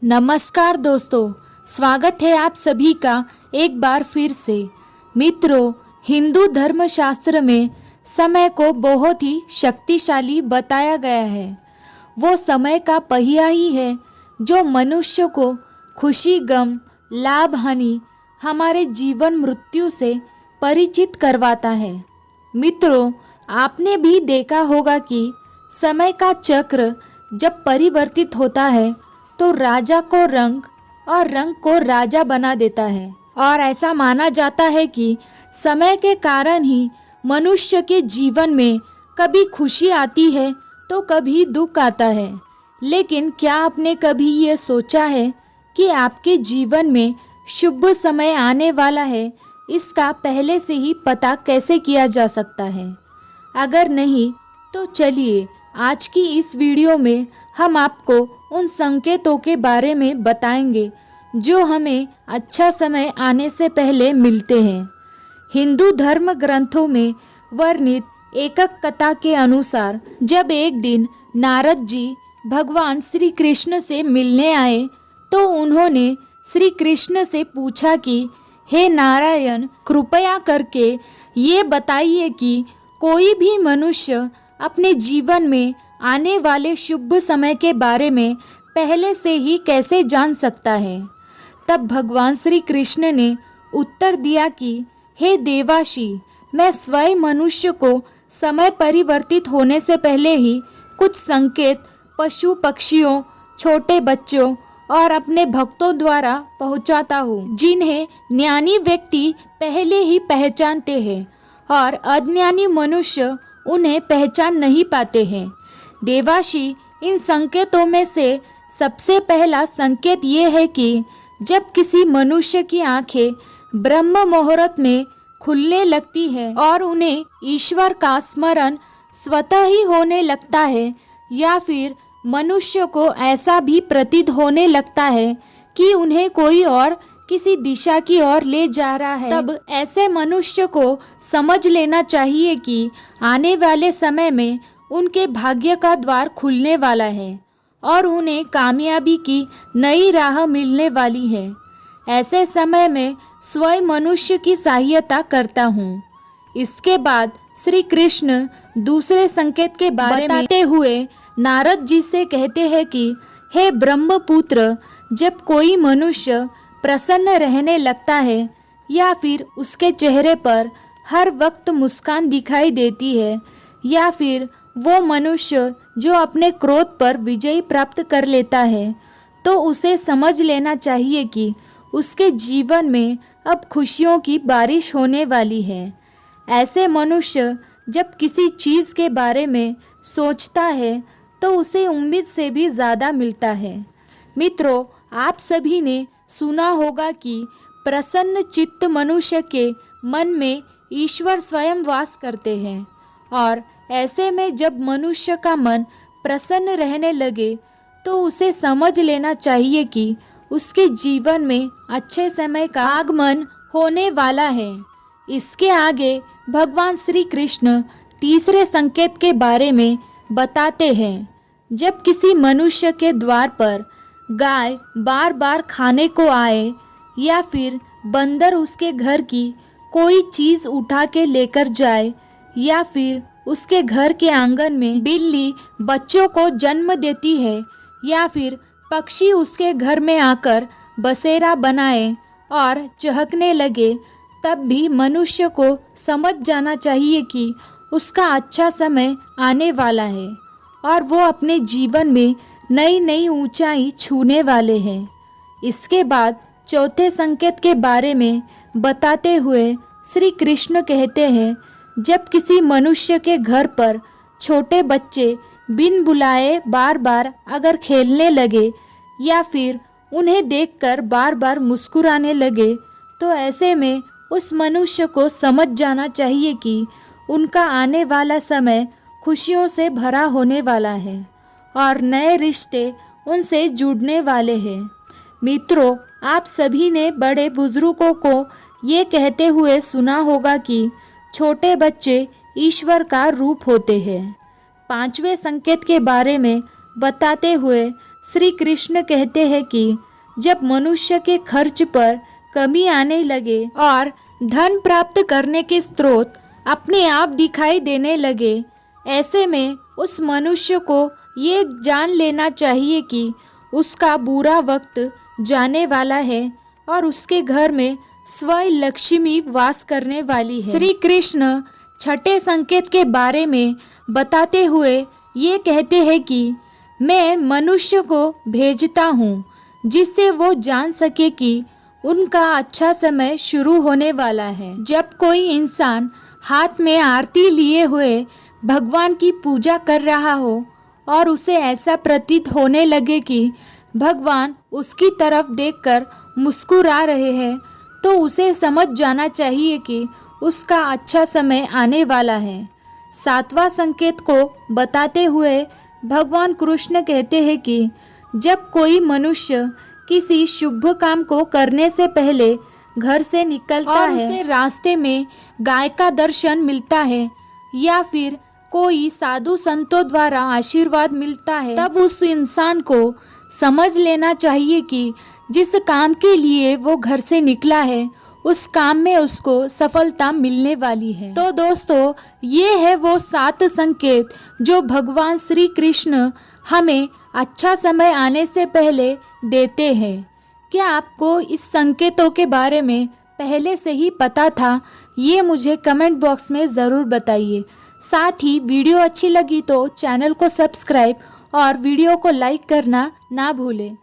नमस्कार दोस्तों, स्वागत है आप सभी का एक बार फिर से। मित्रों, हिंदू धर्मशास्त्र में समय को बहुत ही शक्तिशाली बताया गया है। वो समय का पहिया ही है जो मनुष्य को खुशी, गम, लाभ, हानि, हमारे जीवन मृत्यु से परिचित करवाता है। मित्रों, आपने भी देखा होगा कि समय का चक्र जब परिवर्तित होता है तो राजा को रंग और रंग को राजा बना देता है। और ऐसा माना जाता है कि समय के कारण ही मनुष्य के जीवन में कभी खुशी आती है तो कभी दुख आता है। लेकिन क्या आपने कभी ये सोचा है कि आपके जीवन में शुभ समय आने वाला है, इसका पहले से ही पता कैसे किया जा सकता है? अगर नहीं तो चलिए आज की इस वीडियो में हम आपको उन संकेतों के बारे में बताएंगे जो हमें अच्छा समय आने से पहले मिलते हैं। हिंदू धर्म ग्रंथों में वर्णित एकक कथा के अनुसार जब एक दिन नारद जी भगवान श्री कृष्ण से मिलने आए तो उन्होंने श्री कृष्ण से पूछा कि हे नारायण, कृपया करके ये बताइए कि कोई भी मनुष्य अपने जीवन में आने वाले शुभ समय के बारे में पहले से ही कैसे जान सकता है? तब भगवान श्री कृष्ण ने उत्तर दिया कि हे देवाशी, मैं स्वयं मनुष्य को समय परिवर्तित होने से पहले ही कुछ संकेत पशु पक्षियों, छोटे बच्चों और अपने भक्तों द्वारा पहुंचाता हूँ, जिन्हें ज्ञानी व्यक्ति पहले ही पहचानते हैं और अज्ञानी मनुष्य उन्हें पहचान नहीं पाते हैं। देवाशी, इन संकेतों में से सबसे पहला संकेत ये है कि जब किसी मनुष्य की आंखें ब्रह्म मुहूर्त में खुलने लगती है और उन्हें ईश्वर का स्मरण स्वतः ही होने लगता है, या फिर मनुष्य को ऐसा भी प्रतीत होने लगता है कि उन्हें कोई और किसी दिशा की ओर ले जा रहा है, तब ऐसे मनुष्य को समझ लेना चाहिए कि आने वाले समय में उनके भाग्य का द्वार खुलने वाला है और उन्हें कामयाबी की नई राह मिलने वाली है। ऐसे समय में स्वयं मनुष्य की सहायता करता हूँ। इसके बाद श्री कृष्ण दूसरे संकेत के बारे में बताते हुए नारद जी से कहते हैं कि हे ब्रह्मपुत्र, जब कोई मनुष्य प्रसन्न रहने लगता है या फिर उसके चेहरे पर हर वक्त मुस्कान दिखाई देती है, या फिर वो मनुष्य जो अपने क्रोध पर विजय प्राप्त कर लेता है, तो उसे समझ लेना चाहिए कि उसके जीवन में अब खुशियों की बारिश होने वाली है। ऐसे मनुष्य जब किसी चीज़ के बारे में सोचता है तो उसे उम्मीद से भी ज़्यादा मिलता है। मित्रों, आप सभी ने सुना होगा कि प्रसन्न चित्त मनुष्य के मन में ईश्वर स्वयं वास करते हैं, और ऐसे में जब मनुष्य का मन प्रसन्न रहने लगे तो उसे समझ लेना चाहिए कि उसके जीवन में अच्छे समय का आगमन होने वाला है। इसके आगे भगवान श्री कृष्ण तीसरे संकेत के बारे में बताते हैं। जब किसी मनुष्य के द्वार पर गाय बार बार खाने को आए, या फिर बंदर उसके घर की कोई चीज़ उठा के लेकर जाए, या फिर उसके घर के आंगन में बिल्ली बच्चों को जन्म देती है, या फिर पक्षी उसके घर में आकर बसेरा बनाए और चहकने लगे, तब भी मनुष्य को समझ जाना चाहिए कि उसका अच्छा समय आने वाला है और वो अपने जीवन में नई नई ऊंचाई छूने वाले हैं। इसके बाद चौथे संकेत के बारे में बताते हुए श्री कृष्ण कहते हैं, जब किसी मनुष्य के घर पर छोटे बच्चे बिन बुलाए बार बार अगर खेलने लगे, या फिर उन्हें देखकर बार बार मुस्कुराने लगे, तो ऐसे में उस मनुष्य को समझ जाना चाहिए कि उनका आने वाला समय खुशियों से भरा होने वाला है और नए रिश्ते उनसे जुड़ने वाले हैं। मित्रों, आप सभी ने बड़े बुजुर्गों को ये कहते हुए सुना होगा कि छोटे बच्चे ईश्वर का रूप होते हैं। पांचवें संकेत के बारे में बताते हुए श्री कृष्ण कहते हैं कि जब मनुष्य के खर्च पर कमी आने लगे और धन प्राप्त करने के स्रोत अपने आप दिखाई देने लगे, ऐसे में उस मनुष्य को ये जान लेना चाहिए कि उसका बुरा वक्त जाने वाला है और उसके घर में स्वयं लक्ष्मी वास करने वाली है। श्री कृष्ण छठे संकेत के बारे में बताते हुए ये कहते हैं कि मैं मनुष्य को भेजता हूँ जिससे वो जान सके कि उनका अच्छा समय शुरू होने वाला है। जब कोई इंसान हाथ में आरती लिए हुए भगवान की पूजा कर रहा हो और उसे ऐसा प्रतीत होने लगे कि भगवान उसकी तरफ देखकर मुस्कुरा रहे हैं, तो उसे समझ जाना चाहिए कि उसका अच्छा समय आने वाला है। सातवां संकेत को बताते हुए भगवान कृष्ण कहते हैं कि जब कोई मनुष्य किसी शुभ काम को करने से पहले घर से निकलता और है, उसे रास्ते में गाय का दर्शन मिलता है या फिर कोई साधु संतों द्वारा आशीर्वाद मिलता है, तब उस इंसान को समझ लेना चाहिए कि जिस काम के लिए वो घर से निकला है उस काम में उसको सफलता मिलने वाली है। तो दोस्तों, ये है वो 7 संकेत जो भगवान श्री कृष्ण हमें अच्छा समय आने से पहले देते हैं। क्या आपको इस संकेतों के बारे में पहले से ही पता था? ये मुझे कमेंट बॉक्स में ज़रूर बताइए। साथ ही वीडियो अच्छी लगी तो चैनल को सब्सक्राइब और वीडियो को लाइक करना ना भूलें।